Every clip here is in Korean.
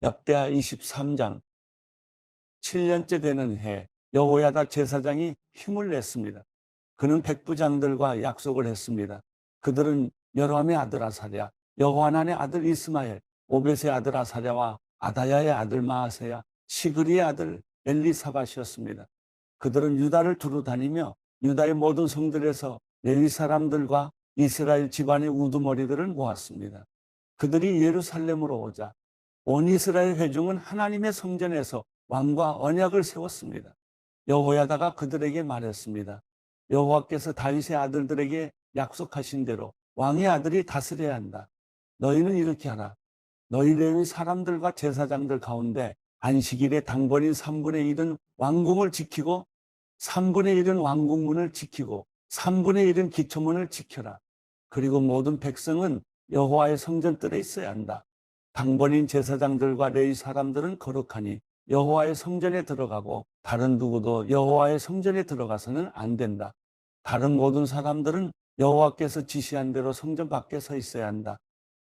역대하 23장 7년째 되는 해 여호야다 제사장이 힘을 냈습니다. 그는 백부장들과 약속을 했습니다. 그들은 여로함의 아들 아사랴, 여호하난의 아들 이스마엘, 오벳의 아들 아사랴와 아다야의 아들 마아세야, 시그리의 아들 엘리사밧이었습니다. 그들은 유다를 두루 다니며 유다의 모든 성들에서 레위 사람들과 이스라엘 집안의 우두머리들을 모았습니다. 그들이 예루살렘으로 오자 온 이스라엘 회중은 하나님의 성전에서 왕과 언약을 세웠습니다. 여호야다가 그들에게 말했습니다. 여호와께서 다윗의 아들들에게 약속하신 대로 왕의 아들이 다스려야 한다. 너희는 이렇게 하라. 너희 레위 사람들과 제사장들 가운데 안식일에 당번인 3분의 1은 왕궁을 지키고 3분의 1은 왕궁문을 지키고 3분의 1은 기초문을 지켜라. 그리고 모든 백성은 여호와의 성전뜰에 있어야 한다. 당번인 제사장들과 레위 사람들은 거룩하니 여호와의 성전에 들어가고 다른 누구도 여호와의 성전에 들어가서는 안 된다. 다른 모든 사람들은 여호와께서 지시한 대로 성전 밖에 서 있어야 한다.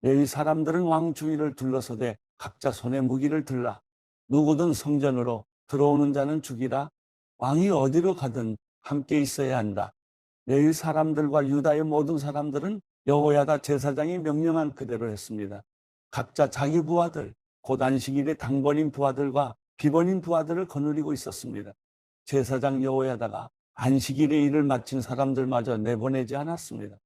레위 사람들은 왕 주위를 둘러서되 각자 손에 무기를 들라. 누구든 성전으로 들어오는 자는 죽이라. 왕이 어디로 가든 함께 있어야 한다. 레위 사람들과 유다의 모든 사람들은 여호야다 제사장이 명령한 그대로 했습니다. 각자 자기 부하들, 곧 안식일의 당번인 부하들과 비번인 부하들을 거느리고 있었습니다. 제사장 여호야다가 안식일의 일을 마친 사람들마저 내보내지 않았습니다.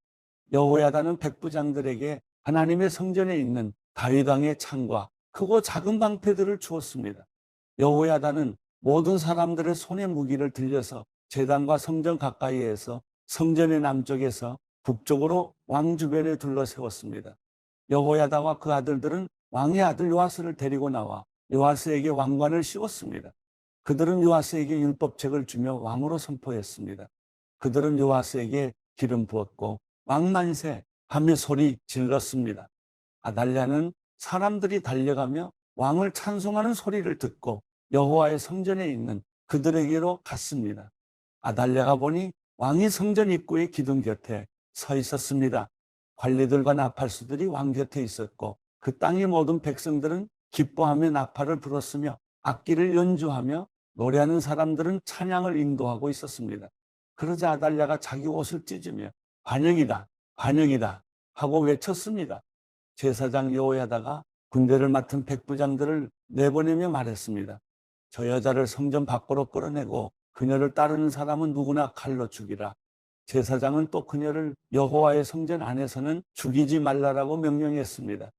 여호야다는 백부장들에게 하나님의 성전에 있는 다윗 왕의 창과 크고 작은 방패들을 주었습니다. 여호야다는 모든 사람들의 손에 무기를 들려서 제단과 성전 가까이에서 성전의 남쪽에서 북쪽으로 왕 주변에 둘러 세웠습니다. 여호야다와 그 아들들은 왕의 아들 요아스를 데리고 나와 요아스에게 왕관을 씌웠습니다. 그들은 요아스에게 율법책을 주며 왕으로 선포했습니다. 그들은 요아스에게 기름 부었고 왕만세 하며 소리 질렀습니다. 아달랴는 사람들이 달려가며 왕을 찬송하는 소리를 듣고 여호와의 성전에 있는 그들에게로 갔습니다. 아달랴가 보니 왕이 성전 입구의 기둥 곁에 서 있었습니다. 관리들과 나팔수들이 왕 곁에 있었고 그 땅의 모든 백성들은 기뻐하며 나팔을 불었으며 악기를 연주하며 노래하는 사람들은 찬양을 인도하고 있었습니다. 그러자 아달랴가 자기 옷을 찢으며 반역이다, 반역이다 하고 외쳤습니다. 제사장 여호야다가 군대를 맡은 백부장들을 내보내며 말했습니다. 저 여자를 성전 밖으로 끌어내고 그녀를 따르는 사람은 누구나 칼로 죽이라. 제사장은 또 그녀를 여호와의 성전 안에서는 죽이지 말라라고 명령했습니다.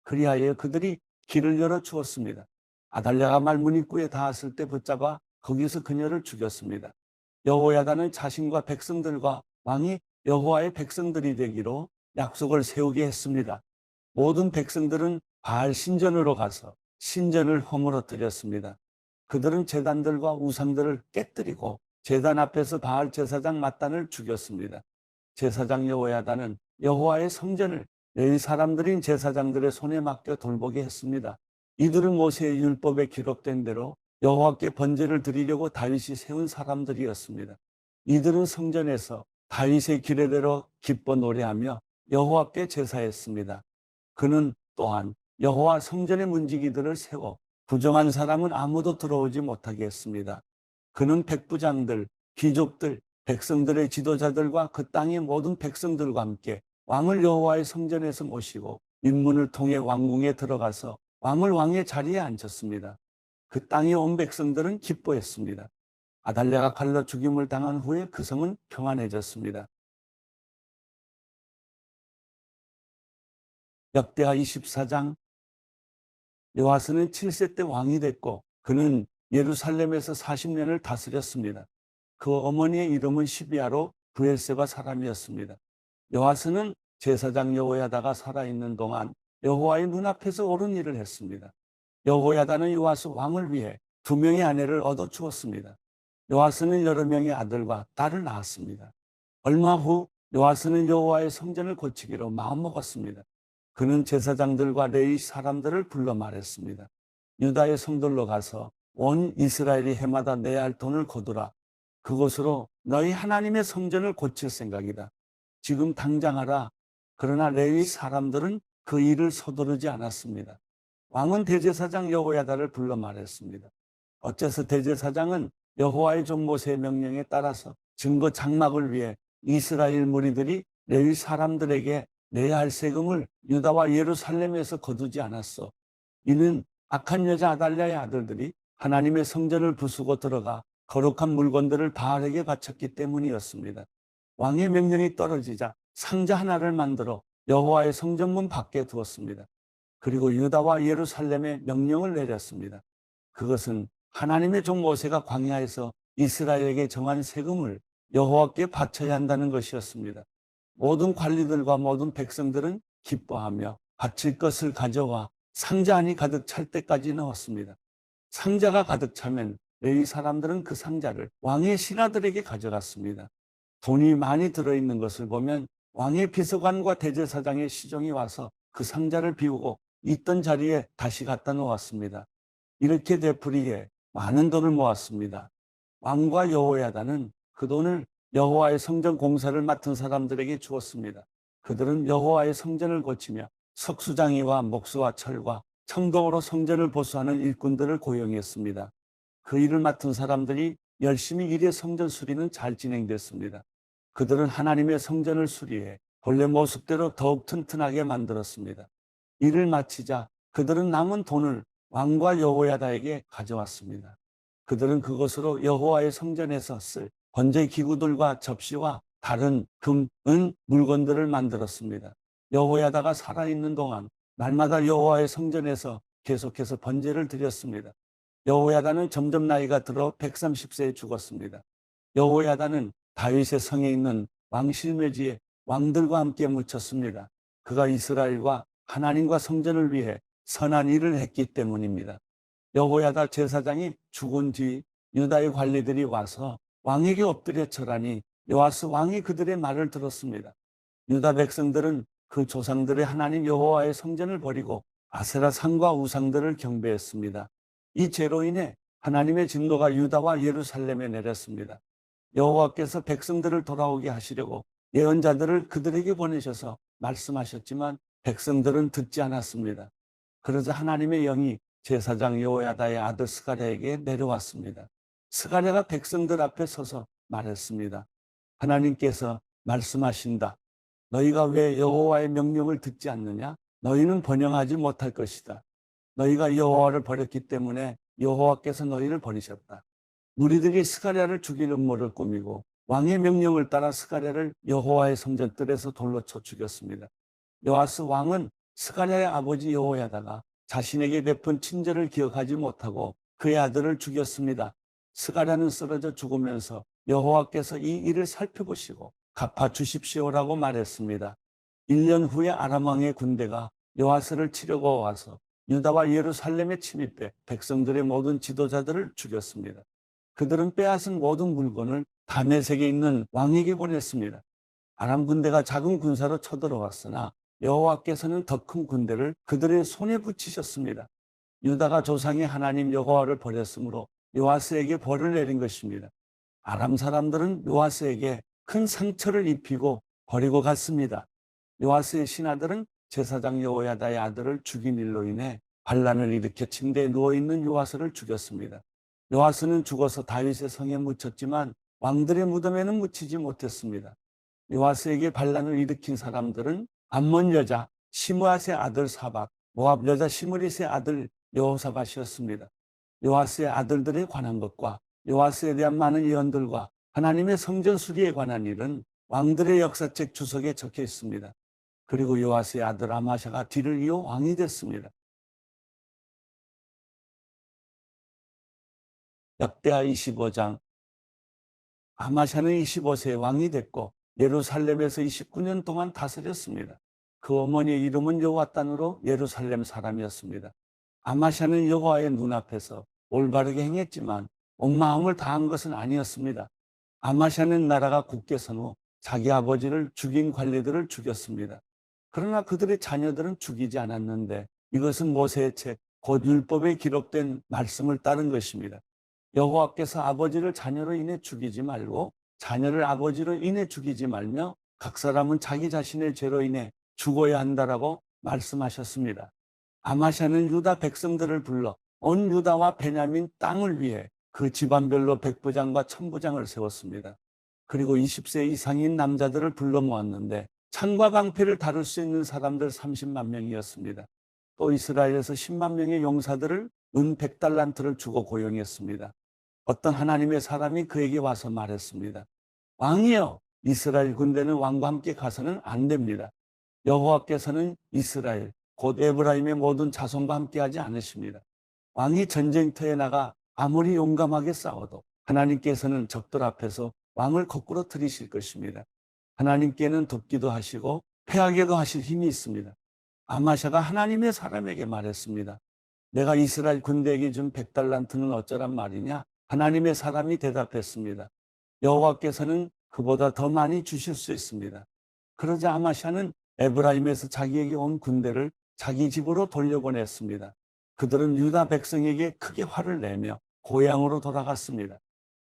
그리하여 그들이 길을 열어 주었습니다. 아달랴가 말문 입구에 닿았을 때 붙잡아 거기서 그녀를 죽였습니다. 여호야다는 자신과 백성들과 왕이 여호와의 백성들이 되기로 약속을 세우게 했습니다. 모든 백성들은 바알 신전으로 가서 신전을 허물어뜨렸습니다. 그들은 제단들과 우상들을 깨뜨리고 제단 앞에서 바알 제사장 mat단을 죽였습니다. 제사장 여호야다는 여호와의 성전을 레위 사람들인 제사장들의 손에 맡겨 돌보게 했습니다. 이들은 모세의 율법에 기록된 대로 여호와께 번제를 드리려고 다윗이 세운 사람들이었습니다. 이들은 성전에서 다윗의 규례대로 기뻐 노래하며 여호와께 제사했습니다. 그는 또한 여호와 성전의 문지기들을 세워 부정한 사람은 아무도 들어오지 못하게 했습니다. 그는 백부장들, 귀족들, 백성들의 지도자들과 그 땅의 모든 백성들과 함께 왕을 여호와의 성전에서 모시고 인문을 통해 왕궁에 들어가서 왕을 왕의 자리에 앉혔습니다. 그 땅의 온 백성들은 기뻐했습니다. 아달랴가 칼로 죽임을 당한 후에 그 성은 평안해졌습니다. 역대하 24장 요아스는 7세 때 왕이 됐고 그는 예루살렘에서 40년을 다스렸습니다. 그 어머니의 이름은 시비아로 브엘세바 사람이었습니다. 요아스는 제사장 여호야다가 살아있는 동안 여호와의 눈앞에서 옳은 일을 했습니다. 여호야다는 요아스 왕을 위해 2명의 아내를 얻어 주었습니다. 요아스는 여러 명의 아들과 딸을 낳았습니다. 얼마 후 요아스는 여호와의 성전을 고치기로 마음먹었습니다. 그는 제사장들과 레위 사람들을 불러 말했습니다. 유다의 성들로 가서 온 이스라엘이 해마다 내야 할 돈을 거두라. 그곳으로 너희 하나님의 성전을 고칠 생각이다. 지금 당장 하라. 그러나 레위 사람들은 그 일을 서두르지 않았습니다. 왕은 대제사장 여호야다를 불러 말했습니다. 어째서 대제사장은 여호와의 종 모세의 명령에 따라서 증거 장막을 위해 이스라엘 무리들이 레위 사람들에게 내야 할 세금을 유다와 예루살렘에서 거두지 않았어. 이는 악한 여자 아달랴의 아들들이 하나님의 성전을 부수고 들어가 거룩한 물건들을 바알에게 바쳤기 때문이었습니다. 왕의 명령이 떨어지자 상자 하나를 만들어 여호와의 성전문 밖에 두었습니다. 그리고 유다와 예루살렘에 명령을 내렸습니다. 그것은 하나님의 종 모세가 광야에서 이스라엘에게 정한 세금을 여호와께 바쳐야 한다는 것이었습니다. 모든 관리들과 모든 백성들은 기뻐하며 바칠 것을 가져와 상자 안이 가득 찰 때까지 넣었습니다. 상자가 가득 차면 레위 사람들은 그 상자를 왕의 신하들에게 가져갔습니다. 돈이 많이 들어있는 것을 보면 왕의 비서관과 대제사장의 시종이 와서 그 상자를 비우고 있던 자리에 다시 갖다 놓았습니다. 이렇게 되풀이해 많은 돈을 모았습니다. 왕과 여호야다는 그 돈을 여호와의 성전 공사를 맡은 사람들에게 주었습니다. 그들은 여호와의 성전을 고치며 석수장이와 목수와 철과 청동으로 성전을 보수하는 일꾼들을 고용했습니다. 그 일을 맡은 사람들이 열심히 일해 성전 수리는 잘 진행됐습니다. 그들은 하나님의 성전을 수리해 본래 모습대로 더욱 튼튼하게 만들었습니다. 일을 마치자 그들은 남은 돈을 왕과 여호야다에게 가져왔습니다. 그들은 그것으로 여호와의 성전에서 쓸 번제 기구들과 접시와 다른 금, 은 물건들을 만들었습니다. 여호야다가 살아있는 동안 날마다 여호와의 성전에서 계속해서 번제를 드렸습니다. 여호야다는 점점 나이가 들어 130세에 죽었습니다. 여호야다는 다윗의 성에 있는 왕실매지에 왕들과 함께 묻혔습니다. 그가 이스라엘과 하나님과 성전을 위해 선한 일을 했기 때문입니다. 여호야다 제사장이 죽은 뒤 유다의 관리들이 와서 왕에게 엎드려 절하니 요아스 왕이 그들의 말을 들었습니다. 유다 백성들은 그 조상들의 하나님 여호와의 성전을 버리고 아세라 상과 우상들을 경배했습니다. 이 죄로 인해 하나님의 진노가 유다와 예루살렘에 내렸습니다. 여호와께서 백성들을 돌아오게 하시려고 예언자들을 그들에게 보내셔서 말씀하셨지만 백성들은 듣지 않았습니다. 그러자 하나님의 영이 제사장 여호야다의 아들 스가랴에게 내려왔습니다. 스가랴가 백성들 앞에 서서 말했습니다. 하나님께서 말씀하신다. 너희가 왜 여호와의 명령을 듣지 않느냐? 너희는 번영하지 못할 것이다. 너희가 여호와를 버렸기 때문에 여호와께서 너희를 버리셨다. 무리들이 스가랴를 죽일 음모를 꾸미고 왕의 명령을 따라 스가랴를 여호와의 성전뜰에서 돌로 쳐 죽였습니다. 요아스 왕은 스가랴의 아버지 여호야다가 자신에게 베푼 친절을 기억하지 못하고 그의 아들을 죽였습니다. 스가랴는 쓰러져 죽으면서 여호와께서 이 일을 살펴보시고 갚아주십시오라고 말했습니다. 1년 후에 아람 왕의 군대가 요아스를 치려고 와서 유다와 예루살렘에 침입해 백성들의 모든 지도자들을 죽였습니다. 그들은 빼앗은 모든 물건을 다메섹에 있는 왕에게 보냈습니다. 아람 군대가 작은 군사로 쳐들어왔으나 여호와께서는 더 큰 군대를 그들의 손에 붙이셨습니다. 유다가 조상의 하나님 여호와를 버렸으므로 요아스에게 벌을 내린 것입니다. 아람 사람들은 요아스에게 큰 상처를 입히고 버리고 갔습니다. 요아스의 신하들은 제사장 여호야다의 아들을 죽인 일로 인해 반란을 일으켜 침대에 누워있는 요아스를 죽였습니다. 요아스는 죽어서 다윗의 성에 묻혔지만 왕들의 무덤에는 묻히지 못했습니다. 요아스에게 반란을 일으킨 사람들은 암몬 여자 시므앗의 아들 사박, 모압 여자 시므릿의 아들 여호사밧이었습니다. 요아스의 아들들에 관한 것과 요아스에 대한 많은 예언들과 하나님의 성전 수리에 관한 일은 왕들의 역사책 주석에 적혀 있습니다. 그리고 요아스의 아들 아마샤가 뒤를 이어 왕이 됐습니다. 역대하 25장. 아마샤는 25세에 왕이 됐고 예루살렘에서 29년 동안 다스렸습니다. 그 어머니의 이름은 여호와단으로 예루살렘 사람이었습니다. 아마샤는 여호와의 눈앞에서 올바르게 행했지만 온 마음을 다한 것은 아니었습니다. 아마샤는 나라가 굳게 선 후 자기 아버지를 죽인 관리들을 죽였습니다. 그러나 그들의 자녀들은 죽이지 않았는데 이것은 모세의 책 곧 율법에 기록된 말씀을 따른 것입니다. 여호와께서 아버지를 자녀로 인해 죽이지 말고 자녀를 아버지로 인해 죽이지 말며 각 사람은 자기 자신의 죄로 인해 죽어야 한다라고 말씀하셨습니다. 아마샤는 유다 백성들을 불러 온 유다와 베냐민 땅을 위해 그 집안별로 백부장과 천부장을 세웠습니다. 그리고 20세 이상인 남자들을 불러 모았는데 창과 방패를 다룰 수 있는 사람들 30만 명이었습니다. 또 이스라엘에서 10만 명의 용사들을 은 100달란트를 주고 고용했습니다. 어떤 하나님의 사람이 그에게 와서 말했습니다. 왕이여, 이스라엘 군대는 왕과 함께 가서는 안 됩니다. 여호와께서는 이스라엘, 곧 에브라임의 모든 자손과 함께하지 않으십니다. 왕이 전쟁터에 나가 아무리 용감하게 싸워도 하나님께서는 적들 앞에서 왕을 거꾸로 들이실 것입니다. 하나님께는 돕기도 하시고 패하게도 하실 힘이 있습니다. 아마샤가 하나님의 사람에게 말했습니다. 내가 이스라엘 군대에게 준 100달란트는 어쩌란 말이냐? 하나님의 사람이 대답했습니다. 여호와께서는 그보다 더 많이 주실 수 있습니다. 그러자 아마샤는 에브라임에서 자기에게 온 군대를 자기 집으로 돌려보냈습니다. 그들은 유다 백성에게 크게 화를 내며 고향으로 돌아갔습니다.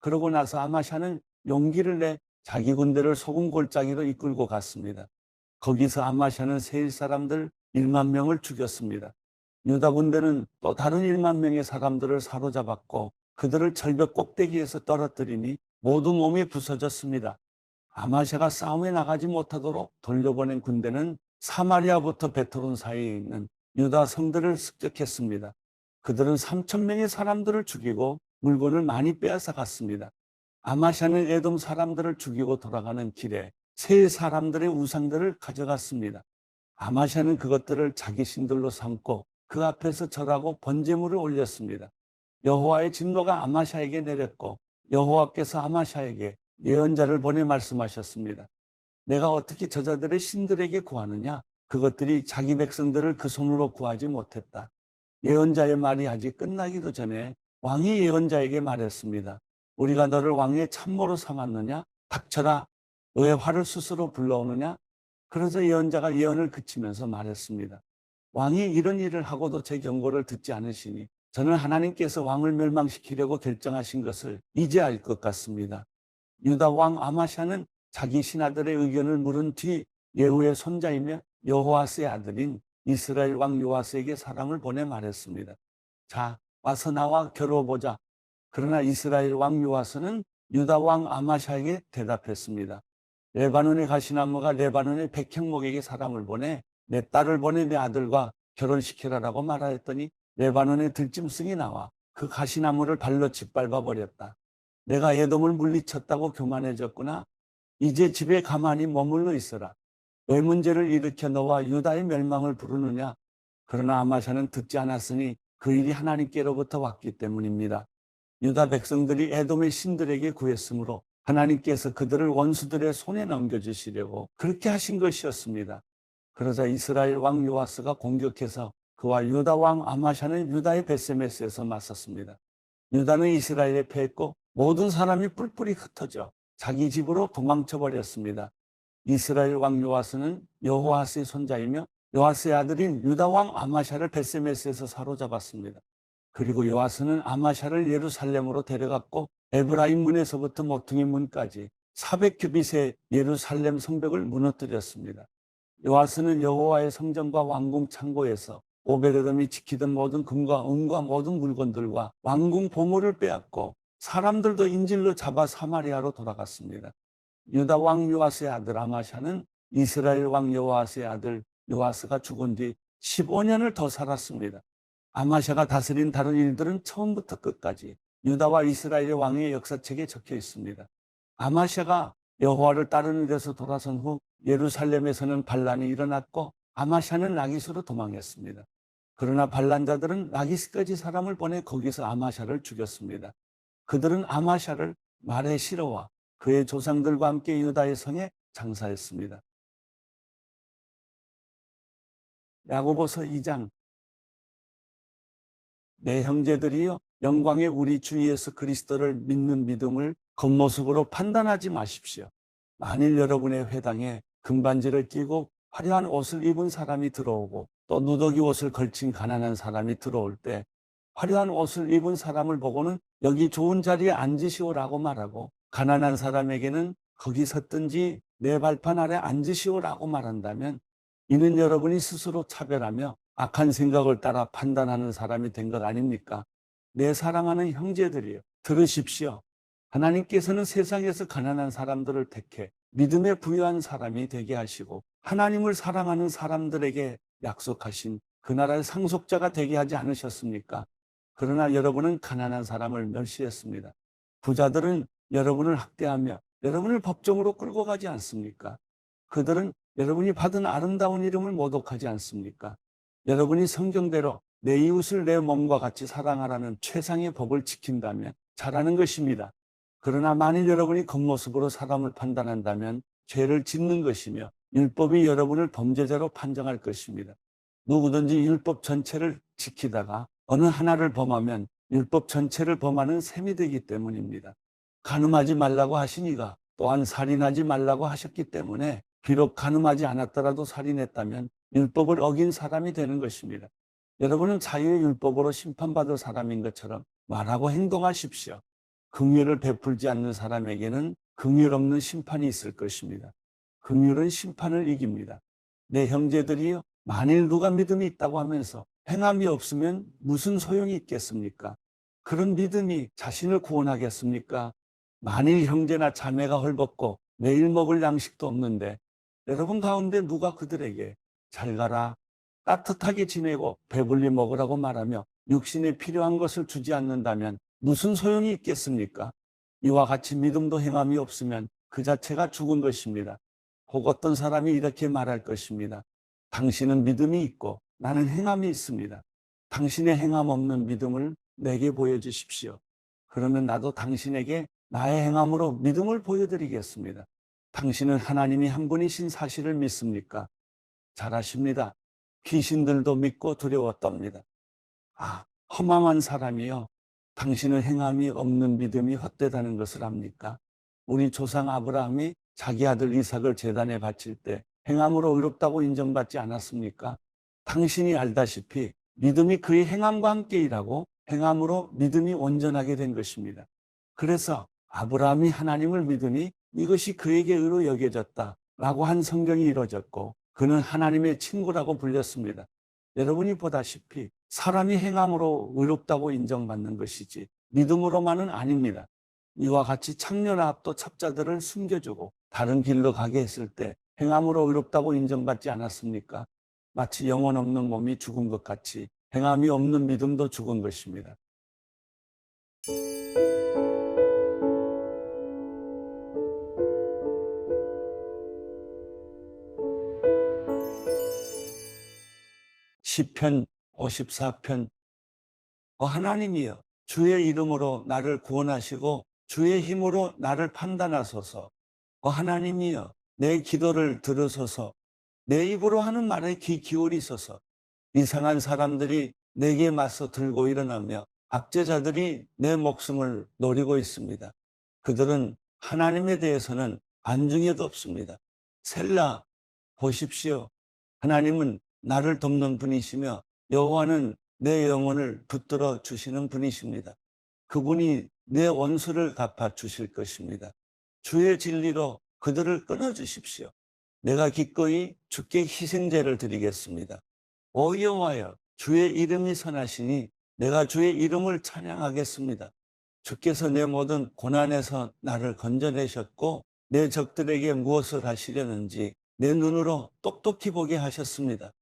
그러고 나서 아마샤는 용기를 내 자기 군대를 소금 골짜기로 이끌고 갔습니다. 거기서 아마샤는 세일 사람들 1만 명을 죽였습니다. 유다 군대는 또 다른 1만 명의 사람들을 사로잡았고 그들을 절벽 꼭대기에서 떨어뜨리니 모두 몸이 부서졌습니다. 아마샤가 싸움에 나가지 못하도록 돌려보낸 군대는 사마리아부터 베트론 사이에 있는 유다 성들을 습격했습니다. 그들은 3천 명의 사람들을 죽이고 물건을 많이 빼앗아 갔습니다. 아마샤는 에돔 사람들을 죽이고 돌아가는 길에 세 사람들의 우상들을 가져갔습니다. 아마샤는 그것들을 자기 신들로 삼고 그 앞에서 절하고 번제물을 올렸습니다. 여호와의 진노가 아마샤에게 내렸고 여호와께서 아마샤에게 예언자를 보내 말씀하셨습니다. 내가 어떻게 저자들의 신들에게 구하느냐? 그것들이 자기 백성들을 그 손으로 구하지 못했다. 예언자의 말이 아직 끝나기도 전에 왕이 예언자에게 말했습니다. 우리가 너를 왕의 참모로 삼았느냐? 닥쳐라. 너의 화를 스스로 불러오느냐? 그래서 예언자가 예언을 그치면서 말했습니다. 왕이 이런 일을 하고도 제 경고를 듣지 않으시니 저는 하나님께서 왕을 멸망시키려고 결정하신 것을 이제 알 것 같습니다. 유다 왕 아마샤는 자기 신하들의 의견을 물은 뒤 예후의 손자이며 여호아스의 아들인 이스라엘 왕 요아스에게 사람을 보내 말했습니다. 자, 와서 나와 겨뤄보자. 그러나 이스라엘 왕 요아스는 유다 왕 아마샤에게 대답했습니다. 레바논의 가시나무가 레바논의 백향목에게 사람을 보내 내 딸을 보내 내 아들과 결혼시키라라고 말하였더니 레바논의 들짐승이 나와 그 가시나무를 발로 짓밟아 버렸다. 내가 에돔을 물리쳤다고 교만해졌구나. 이제 집에 가만히 머물러 있어라. 왜 문제를 일으켜 너와 유다의 멸망을 부르느냐? 그러나 아마샤는 듣지 않았으니 그 일이 하나님께로부터 왔기 때문입니다. 유다 백성들이 에돔의 신들에게 구했으므로 하나님께서 그들을 원수들의 손에 넘겨주시려고 그렇게 하신 것이었습니다. 그러자 이스라엘 왕 요아스가 공격해서 그와 유다 왕 아마샤는 유다의 벳세메스에서 맞섰습니다. 유다는 이스라엘에 패했고 모든 사람이 뿔뿔이 흩어져 자기 집으로 도망쳐 버렸습니다. 이스라엘 왕 요아스는 여호아스의 손자이며 요아스의 아들인 유다 왕 아마샤를 벳세메스에서 사로잡았습니다. 그리고 요아스는 아마샤를 예루살렘으로 데려갔고 에브라임 문에서부터 모퉁이 문까지 400규빗의 예루살렘 성벽을 무너뜨렸습니다. 요아스는 여호와의 성전과 왕궁 창고에서 오베데돔이 지키던 모든 금과 은과 모든 물건들과 왕궁 보물을 빼앗고 사람들도 인질로 잡아 사마리아로 돌아갔습니다. 유다 왕 요아스의 아들 아마샤는 이스라엘 왕 여호아스의 아들 요아스가 죽은 뒤 15년을 더 살았습니다. 아마샤가 다스린 다른 일들은 처음부터 끝까지 유다와 이스라엘의 왕의 역사책에 적혀 있습니다. 아마샤가 여호와를 따르는 데서 돌아선 후 예루살렘에서는 반란이 일어났고 아마샤는 라기스로 도망했습니다. 그러나 반란자들은 라기스까지 사람을 보내 거기서 아마샤를 죽였습니다. 그들은 아마샤를 말에 실어와 그의 조상들과 함께 유다의 성에 장사했습니다. 야고보서 2장. 내 형제들이여, 영광의 우리 주 예수 그리스도를 믿는 믿음을 겉모습으로 판단하지 마십시오. 만일 여러분의 회당에 금반지를 끼고 화려한 옷을 입은 사람이 들어오고 또 누더기 옷을 걸친 가난한 사람이 들어올 때 화려한 옷을 입은 사람을 보고는 여기 좋은 자리에 앉으시오라고 말하고 가난한 사람에게는 거기 섰든지 내 발판 아래 앉으시오라고 말한다면 이는 여러분이 스스로 차별하며 악한 생각을 따라 판단하는 사람이 된 것 아닙니까? 내 사랑하는 형제들이여, 들으십시오. 하나님께서는 세상에서 가난한 사람들을 택해 믿음에 부유한 사람이 되게 하시고 하나님을 사랑하는 사람들에게 약속하신 그 나라의 상속자가 되게 하지 않으셨습니까? 그러나 여러분은 가난한 사람을 멸시했습니다. 부자들은 여러분을 학대하며 여러분을 법정으로 끌고 가지 않습니까? 그들은 여러분이 받은 아름다운 이름을 모독하지 않습니까? 여러분이 성경대로 내 이웃을 내 몸과 같이 사랑하라는 최상의 법을 지킨다면 잘하는 것입니다. 그러나 만일 여러분이 겉모습으로 사람을 판단한다면 죄를 짓는 것이며 율법이 여러분을 범죄자로 판정할 것입니다. 누구든지 율법 전체를 지키다가 어느 하나를 범하면 율법 전체를 범하는 셈이 되기 때문입니다. 간음하지 말라고 하신 이가 또한 살인하지 말라고 하셨기 때문에 비록 간음하지 않았더라도 살인했다면 율법을 어긴 사람이 되는 것입니다. 여러분은 자유의 율법으로 심판받을 사람인 것처럼 말하고 행동하십시오. 긍휼을 베풀지 않는 사람에게는 긍휼 없는 심판이 있을 것입니다. 긍휼은 심판을 이깁니다. 내 형제들이여, 만일 누가 믿음이 있다고 하면서 행함이 없으면 무슨 소용이 있겠습니까? 그런 믿음이 자신을 구원하겠습니까? 만일 형제나 자매가 헐벗고 매일 먹을 양식도 없는데 여러분 가운데 누가 그들에게 잘 가라, 따뜻하게 지내고 배불리 먹으라고 말하며 육신에 필요한 것을 주지 않는다면 무슨 소용이 있겠습니까? 이와 같이 믿음도 행함이 없으면 그 자체가 죽은 것입니다. 혹 어떤 사람이 이렇게 말할 것입니다. 당신은 믿음이 있고 나는 행함이 있습니다. 당신의 행함 없는 믿음을 내게 보여주십시오. 그러면 나도 당신에게 나의 행함으로 믿음을 보여드리겠습니다. 당신은 하나님이 한 분이신 사실을 믿습니까? 잘하십니다. 귀신들도 믿고 두려워 떱니다. 아, 허망한 사람이요. 당신은 행함이 없는 믿음이 헛되다는 것을 압니까? 우리 조상 아브라함이 자기 아들 이삭을 제단에 바칠 때 행함으로 의롭다고 인정받지 않았습니까? 당신이 알다시피 믿음이 그의 행함과 함께 일하고 행함으로 믿음이 온전하게 된 것입니다. 그래서 아브라함이 하나님을 믿으니 이것이 그에게 의로 여겨졌다라고 한 성경이 이루어졌고 그는 하나님의 친구라고 불렸습니다. 여러분이 보다시피 사람이 행함으로 의롭다고 인정받는 것이지 믿음으로만은 아닙니다. 이와 같이 창녀나 압도 첩자들을 숨겨주고 다른 길로 가게 했을 때 행함으로 의롭다고 인정받지 않았습니까? 마치 영혼 없는 몸이 죽은 것 같이 행함이 없는 믿음도 죽은 것입니다. 시편 54편. 하나님이여, 주의 이름으로 나를 구원하시고 주의 힘으로 나를 판단하소서. 하나님이여, 내 기도를 들으소서. 내 입으로 하는 말에 귀 기울이소서. 이상한 사람들이 내게 맞서 들고 일어나며 압제자들이 내 목숨을 노리고 있습니다. 그들은 하나님에 대해서는 안중에도 없습니다. 셀라, 보십시오. 하나님은 나를 돕는 분이시며 여호와는 내 영혼을 붙들어 주시는 분이십니다. 그분이 내 원수를 갚아 주실 것입니다. 주의 진리로 그들을 끊어 주십시오. 내가 기꺼이 주께 희생제를 드리겠습니다. 오 여호와여, 주의 이름이 선하시니 내가 주의 이름을 찬양하겠습니다. 주께서 내 모든 고난에서 나를 건져내셨고 내 적들에게 무엇을 하시려는지 내 눈으로 똑똑히 보게 하셨습니다.